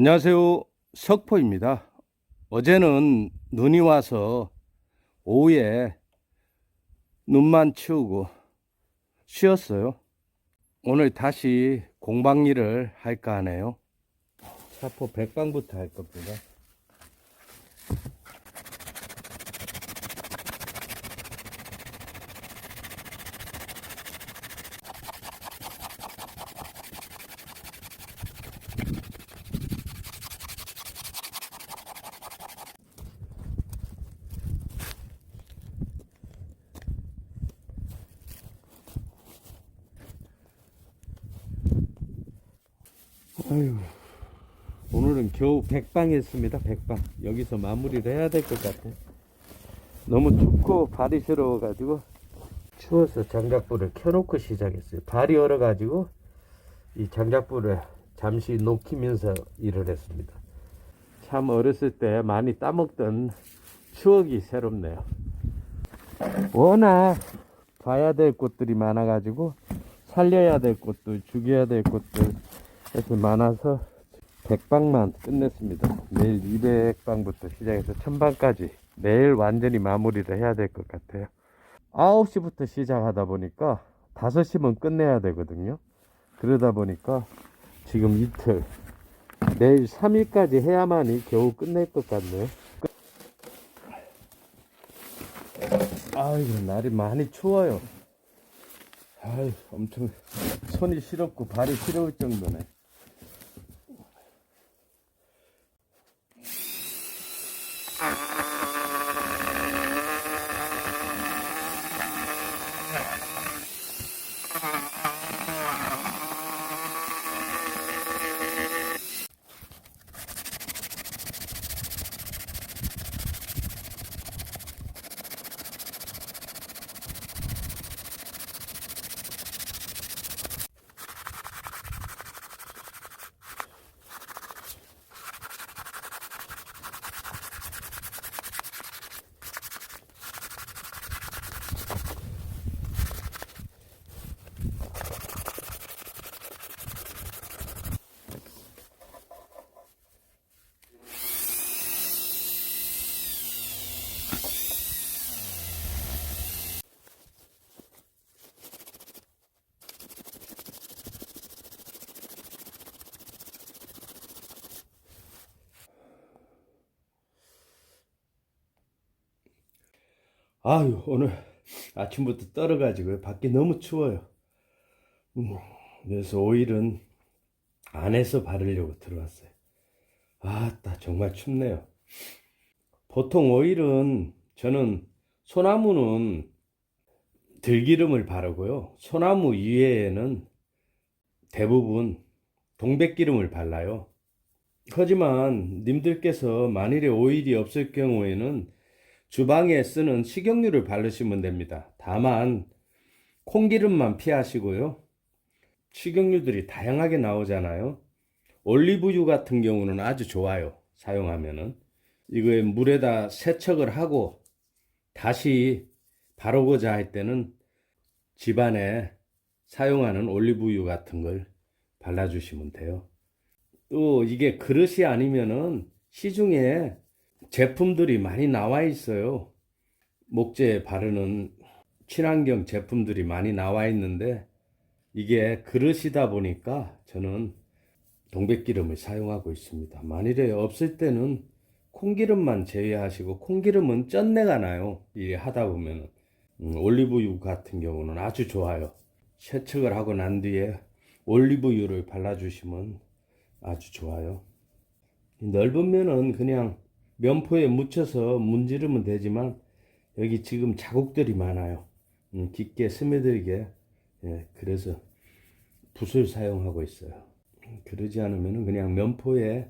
안녕하세요. 석포입니다. 어제는 눈이 와서 오후에 눈만 치우고 쉬었어요. 오늘 다시 공방 일을 할까 하네요. 사포 백방부터 할 겁니다. 아유, 오늘은 겨우 백방 했습니다. 백방. 여기서 마무리를 해야 될 것 같아요. 너무 춥고 발이 시려워가지고 추워서 장작불을 켜놓고 시작했어요. 발이 얼어가지고 이 장작불을 잠시 녹이면서 일을 했습니다. 참 어렸을 때 많이 따먹던 추억이 새롭네요. 워낙 봐야 될 곳들이 많아가지고 살려야 될 곳들, 죽여야 될 곳들 이렇게 많아서 100방만 끝냈습니다. 내일 200방부터 시작해서 1000방까지 내일 완전히 마무리를 해야 될 것 같아요. 9시부터 시작하다 보니까 5시면 끝내야 되거든요. 그러다 보니까 지금 이틀, 내일 3일까지 해야만이 겨우 끝낼 것 같네요. 아이고, 날이 많이 추워요. 아이, 엄청 손이 시렵고 발이 시려울 정도네. 아유, 오늘 아침부터 떨어가지고 밖이 너무 추워요. 그래서 오일은 안에서 바르려고 들어왔어요. 아따, 정말 춥네요. 보통 오일은 저는 소나무는 들기름을 바르고요. 소나무 이외에는 대부분 동백기름을 발라요. 하지만 님들께서 만일에 오일이 없을 경우에는 주방에 쓰는 식용유를 바르시면 됩니다. 다만 콩기름만 피하시고요. 식용유들이 다양하게 나오잖아요. 올리브유 같은 경우는 아주 좋아요. 사용하면은 이거에 물에다 세척을 하고 다시 바르고자 할 때는 집안에 사용하는 올리브유 같은 걸 발라주시면 돼요. 또 이게 그릇이 아니면은 시중에 제품들이 많이 나와 있어요. 목재에 바르는 친환경 제품들이 많이 나와 있는데 이게 그릇이다 보니까 저는 동백기름을 사용하고 있습니다. 만일에 없을 때는 콩기름만 제외하시고, 콩기름은 쩐내가 나요. 이 하다 보면 올리브유 같은 경우는 아주 좋아요. 세척을 하고 난 뒤에 올리브유를 발라주시면 아주 좋아요. 넓은 면은 그냥 면포에 묻혀서 문지르면 되지만 여기 지금 자국들이 많아요. 깊게 스며들게. 그래서 붓을 사용하고 있어요. 그러지 않으면 그냥 면포에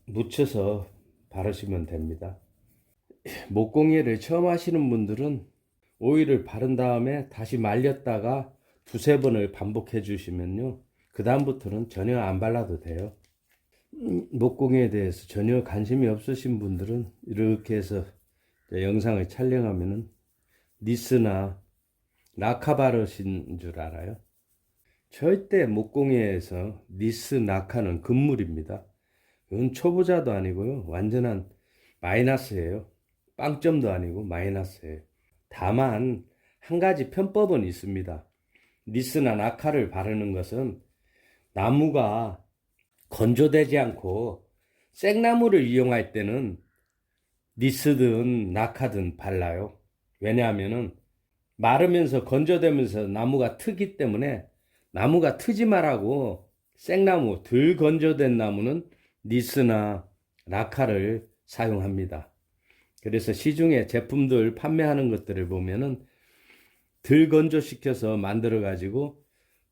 묻혀서 바르시면 됩니다. 목공예를 처음 하시는 분들은 오일을 바른 다음에 다시 말렸다가 두세 번을 반복해 주시면요, 그 다음부터는 전혀 안 발라도 돼요. 목공에 대해서 전혀 관심이 없으신 분들은 이렇게 해서 영상을 촬영하면은 니스나 낙하 바르신 줄 알아요. 절대 목공예에서 니스 낙하는 금물입니다. 이건 초보자도 아니고요. 완전한 마이너스예요. 빵점도 아니고 마이너스예요. 다만 한 가지 편법은 있습니다. 니스나 낙하를 바르는 것은 나무가 건조되지 않고 생나무를 이용할 때는 니스든 낙하든 발라요. 왜냐하면은 마르면서 건조되면서 나무가 트기 때문에 나무가 트지 말라고 생나무, 덜 건조된 나무는 니스나 낙하를 사용합니다. 그래서 시중에 제품들 판매하는 것들을 보면은 덜 건조시켜서 만들어 가지고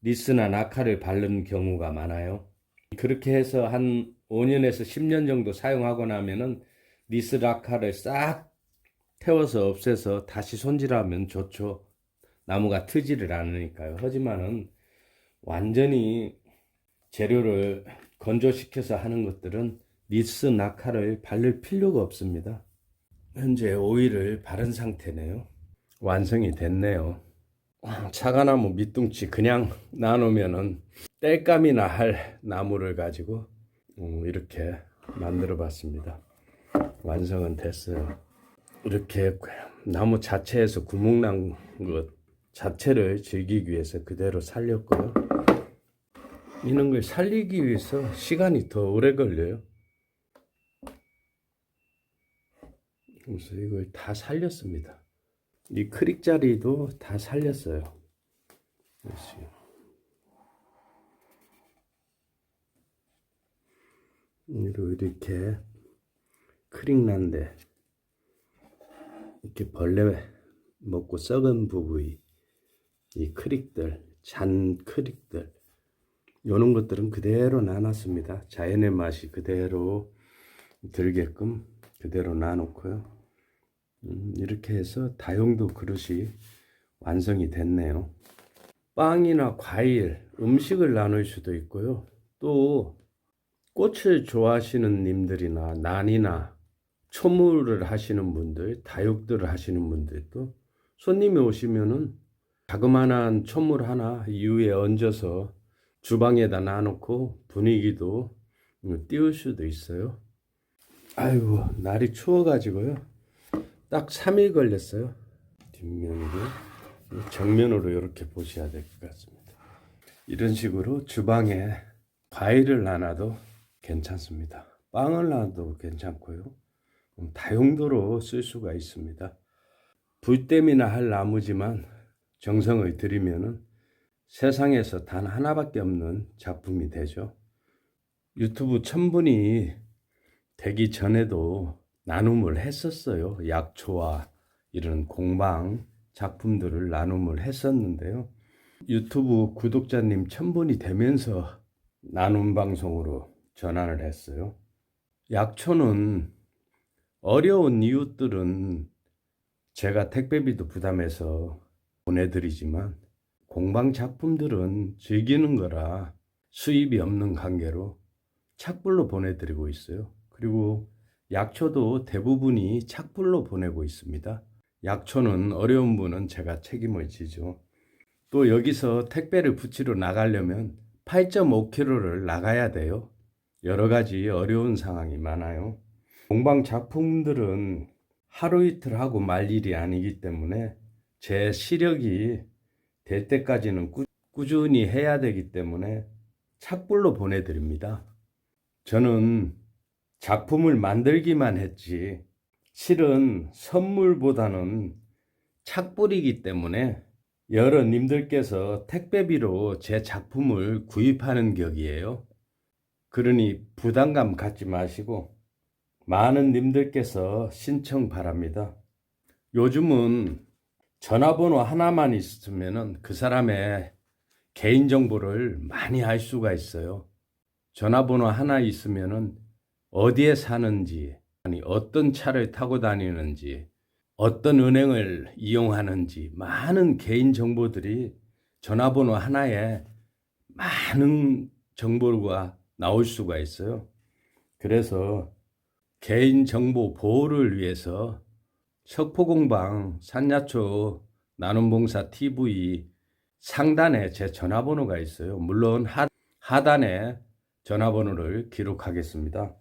니스나 낙하를 바르는 경우가 많아요. 그렇게 해서 한 5년에서 10년 정도 사용하고 나면은 니스 낙하를 싹 태워서 없애서 다시 손질하면 좋죠. 나무가 트지를 않으니까요. 하지만은 완전히 재료를 건조시켜서 하는 것들은 니스 낙하를 바를 필요가 없습니다. 현재 오일을 바른 상태네요. 완성이 됐네요. 사과나무 밑둥치 그냥 나누면은 땔감이나 할 나무를 가지고 이렇게 만들어 봤습니다. 완성은 됐어요. 이렇게 나무 자체에서 구멍 난 것 자체를 즐기기 위해서 그대로 살렸고요. 이런 걸 살리기 위해서 시간이 더 오래 걸려요. 그래서 이걸 다 살렸습니다. 이 크릭 자리도 다 살렸어요. 이렇게 크릭 난데 이렇게 벌레 먹고 썩은 부위 이 크릭들, 잔 크릭들 이런 것들은 그대로 나눴습니다. 자연의 맛이 그대로 들게끔 그대로 놔놓고요. 이렇게 해서 다용도 그릇이 완성이 됐네요. 빵이나 과일, 음식을 나눌 수도 있고요. 또 꽃을 좋아하시는 님들이나 난이나 초물을 하시는 분들, 다육들을 하시는 분들도 손님이 오시면은 자그마한 초물 하나 이유에 얹어서 주방에다 놔놓고 분위기도 띄울 수도 있어요. 아이고, 날이 추워가지고요. 딱 3일 걸렸어요. 뒷면으로, 정면으로 이렇게 보셔야 될 것 같습니다. 이런 식으로 주방에 과일을 놔놔도 괜찮습니다. 빵을 놔도 괜찮고요. 다용도로 쓸 수가 있습니다. 불땜이나 할 나무지만 정성을 들이면은 세상에서 단 하나밖에 없는 작품이 되죠. 유튜브 1000분이 되기 전에도 나눔을 했었어요. 약초와 이런 공방 작품들을 나눔을 했었는데요. 유튜브 구독자님 1000분이 되면서 나눔 방송으로 전환을 했어요. 약초는 어려운 이웃들은 제가 택배비도 부담해서 보내드리지만 공방 작품들은 즐기는 거라 수입이 없는 관계로 착불로 보내드리고 있어요. 그리고 약초도 대부분이 착불로 보내고 있습니다. 약초는 어려운 분은 제가 책임을 지죠. 또 여기서 택배를 붙이러 나가려면 8.5km를 나가야 돼요. 여러 가지 어려운 상황이 많아요. 공방 작품들은 하루 이틀 하고 말 일이 아니기 때문에 제 시력이 될 때까지는 꾸준히 해야 되기 때문에 착불로 보내드립니다. 저는 작품을 만들기만 했지 실은 선물보다는 착불이기 때문에 여러 님들께서 택배비로 제 작품을 구입하는 격이에요. 그러니 부담감 갖지 마시고 많은 님들께서 신청 바랍니다. 요즘은 전화번호 하나만 있으면 그 사람의 개인정보를 많이 알 수가 있어요. 전화번호 하나 있으면 어디에 사는지, 아니 어떤 차를 타고 다니는지, 어떤 은행을 이용하는지 많은 개인정보들이 전화번호 하나에 많은 정보가 나올 수가 있어요. 그래서 개인정보 보호를 위해서 석포공방 산야초 나눔봉사 TV 상단에 제 전화번호가 있어요. 물론 하단에 전화번호를 기록하겠습니다.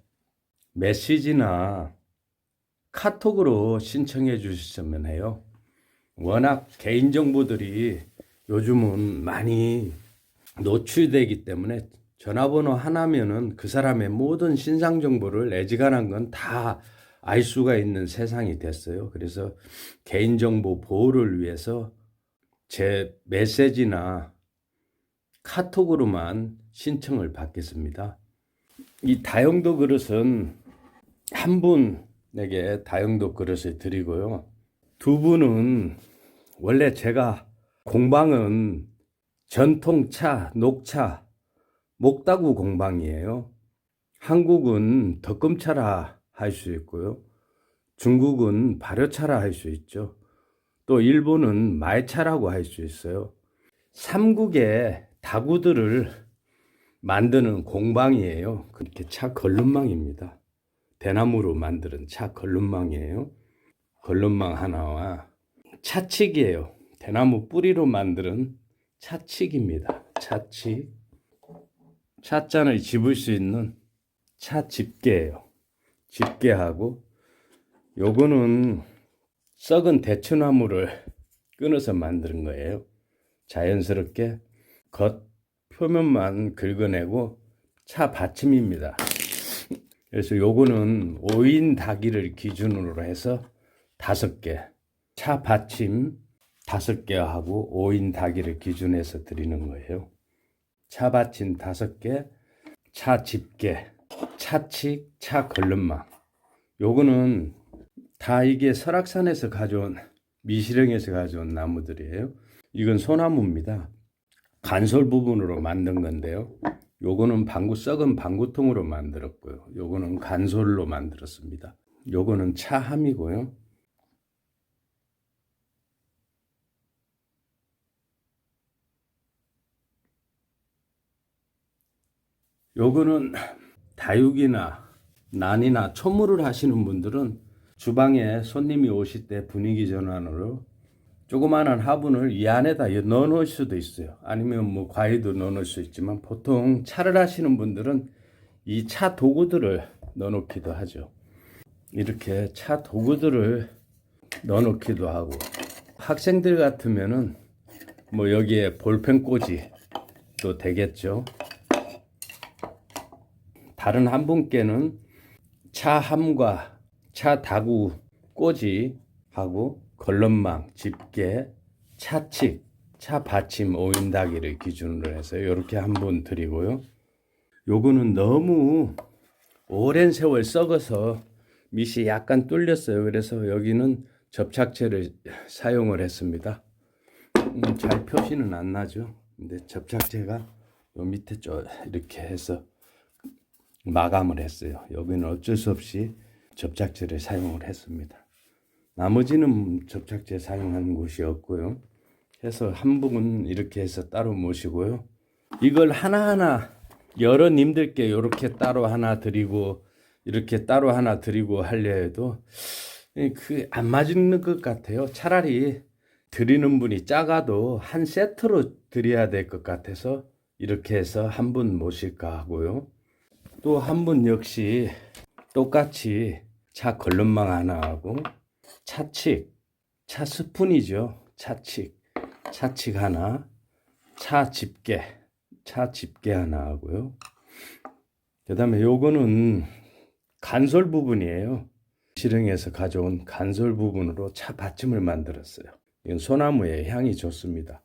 메시지나 카톡으로 신청해 주시면 해요. 워낙 개인정보들이 요즘은 많이 노출되기 때문에 전화번호 하나면은 그 사람의 모든 신상 정보를 애지간한 건 다 알 수가 있는 세상이 됐어요. 그래서 개인정보 보호를 위해서 제 메시지나 카톡으로만 신청을 받겠습니다. 이 다용도 그릇은 한 분에게 다용도 그릇을 드리고요. 두 분은 원래 제가 공방은 전통차, 녹차, 목다구 공방이에요. 한국은 덕금차라 할 수 있고요. 중국은 발효차라 할 수 있죠. 또 일본은 말차라고 할 수 있어요. 삼국의 다구들을 만드는 공방이에요. 그렇게 차 걸름망입니다. 대나무로 만드는 차 걸름망이에요. 걸름망 하나와 차칡이에요. 대나무 뿌리로 만드는 차칡입니다. 차칡. 찻잔을 집을 수 있는 차집게예요. 집게하고 요거는 썩은 대추나무를 끊어서 만든 거예요. 자연스럽게 겉 표면만 긁어내고 차 받침입니다. 그래서 요거는 5인 닭이를 기준으로 해서 5개, 차 받침 5개 하고 5인 닭이를 기준해서 드리는 거예요. 차 받침 5개, 차 집게, 차칡, 차 걸름망. 요거는 다 이게 설악산에서 가져온, 미시령에서 가져온 나무들이에요. 이건 소나무입니다. 간솔 부분으로 만든 건데요. 요거는 썩은 방구통으로 만들었고요. 요거는 간솔로 만들었습니다. 요거는 차함이고요. 요거는 다육이나 난이나 초무를 하시는 분들은 주방에 손님이 오실 때 분위기 전환으로 조그마한 화분을 이 안에다 넣어 놓을 수도 있어요. 아니면 뭐 과일도 넣어 놓을 수 있지만 보통 차를 하시는 분들은 이 차 도구들을 넣어 놓기도 하죠. 이렇게 차 도구들을 넣어 놓기도 하고, 학생들 같으면은 뭐 여기에 볼펜 꽂이도 되겠죠. 다른 한 분께는 차함과 차 다구 꽂이하고 걸럼망, 집게, 차칡, 차 받침 5인 닭이를 기준으로 해서 이렇게 한 분 드리고요. 요거는 너무 오랜 세월 썩어서 밑이 약간 뚫렸어요. 그래서 여기는 접착제를 사용을 했습니다. 잘 표시는 안 나죠. 근데 접착제가 요 밑에 쭉 이렇게 해서 마감을 했어요. 여기는 어쩔 수 없이 접착제를 사용을 했습니다. 나머지는 접착제 사용하는 곳이 없고요. 해서 한 분은 이렇게 해서 따로 모시고요. 이걸 하나하나 여러 님들께 이렇게 따로 하나 드리고 이렇게 따로 하나 드리고 하려 해도 그 안 맞는 것 같아요. 차라리 드리는 분이 작아도 한 세트로 드려야 될 것 같아서 이렇게 해서 한 분 모실까 하고요. 또 한 분 역시 똑같이 차 걸름망 하나 하고 차칡, 차 스푼이죠. 차칡 하나, 차 집게 하나 하고요. 그 다음에 요거는 간솔 부분이에요. 시령에서 가져온 간솔 부분으로 차 받침을 만들었어요. 이건 소나무의 향이 좋습니다.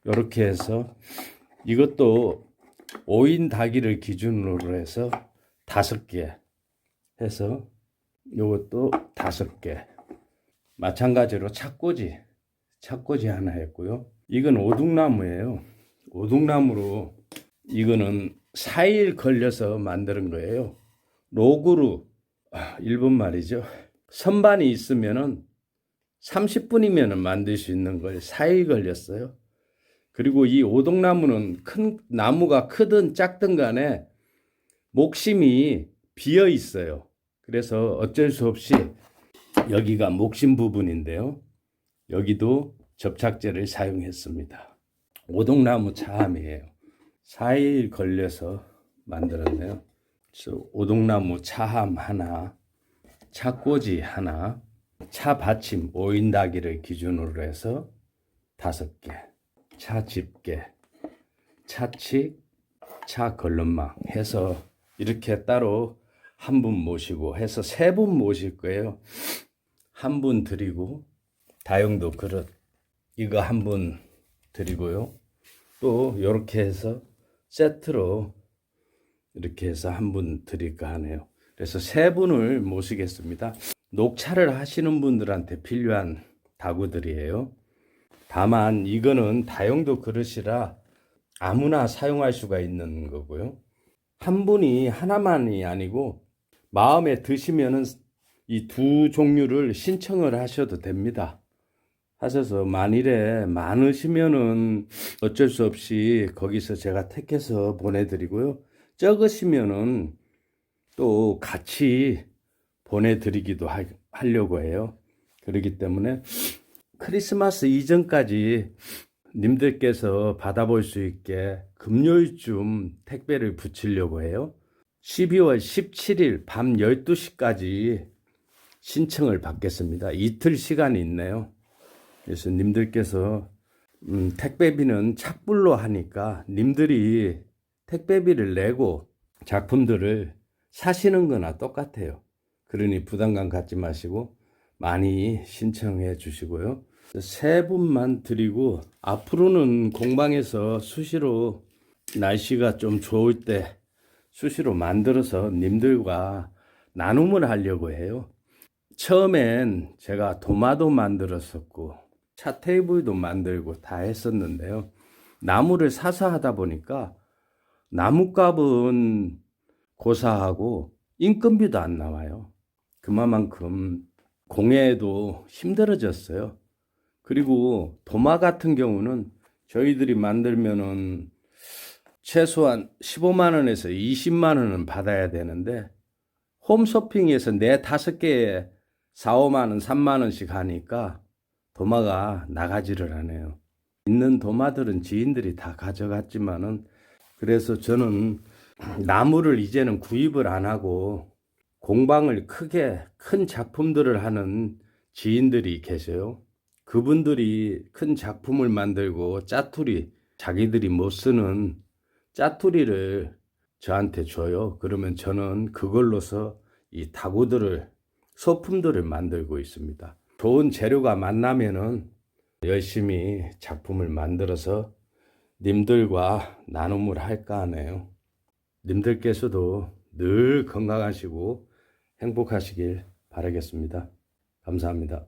이렇게 해서 이것도 5인 닭이를 기준으로 해서 5개 해서 요것도 5개. 마찬가지로 차꽂이 하나 했고요. 이건 오둑나무예요. 오둑나무로 이거는 4일 걸려서 만드는 거예요. 로그루, 일본 말이죠. 선반이 있으면은 30분이면 만들 수 있는 걸 4일 걸렸어요. 그리고 이 오동나무는 큰 나무가 크든 작든 간에 목심이 비어 있어요. 그래서 어쩔 수 없이 여기가 목심 부분인데요. 여기도 접착제를 사용했습니다. 오동나무 차함이에요. 4일 걸려서 만들었네요. 오동나무 차함 하나, 차꽂이 하나, 차 받침 5인다기를 기준으로 해서 5개, 차 집게, 차칙, 차 걸름망 해서 이렇게 따로 한 분 모시고 해서 3분 모실 거예요. 한 분 드리고 다용도 그릇 이거 한 분 드리고요. 또 이렇게 해서 세트로 이렇게 해서 한 분 드릴까 하네요. 그래서 3분을 모시겠습니다. 녹차를 하시는 분들한테 필요한 다구들이에요. 다만 이거는 다용도 그릇이라 아무나 사용할 수가 있는 거고요. 한 분이 하나만이 아니고 마음에 드시면은 이 2 종류를 신청을 하셔도 됩니다. 하셔서 만일에 많으시면은 어쩔 수 없이 거기서 제가 택해서 보내드리고요. 적으시면은 또 같이 보내드리기도 하려고 해요. 그렇기 때문에 크리스마스 이전까지 님들께서 받아볼 수 있게 금요일쯤 택배를 붙이려고 해요. 12월 17일 밤 12시까지 신청을 받겠습니다. 이틀 시간이 있네요. 그래서 님들께서 택배비는 착불로 하니까 님들이 택배비를 내고 작품들을 사시는 거나 똑같아요. 그러니 부담감 갖지 마시고 많이 신청해 주시고요. 3분만 드리고 앞으로는 공방에서 수시로 날씨가 좀 좋을 때 수시로 만들어서 님들과 나눔을 하려고 해요. 처음엔 제가 도마도 만들었었고 차 테이블도 만들고 다 했었는데요. 나무를 사서 하다 보니까 나무값은 고사하고 인건비도 안 나와요. 그만큼 공예도 힘들어졌어요. 그리고 도마 같은 경우는 저희들이 만들면은 최소한 15만 원에서 20만 원은 받아야 되는데 홈쇼핑에서 4-5개에 4-5만 원, 3만 원씩 하니까 도마가 나가지를 않아요. 있는 도마들은 지인들이 다 가져갔지만은 그래서 저는 나무를 이제는 구입을 안 하고 공방을 크게 큰 작품들을 하는 지인들이 계세요. 그분들이 큰 작품을 만들고 짜투리 자기들이 못 쓰는 짜투리를 저한테 줘요. 그러면 저는 그걸로서 이 다구들을 소품들을 만들고 있습니다. 좋은 재료가 만나면은 열심히 작품을 만들어서 님들과 나눔을 할까 하네요. 님들께서도 늘 건강하시고 행복하시길 바라겠습니다. 감사합니다.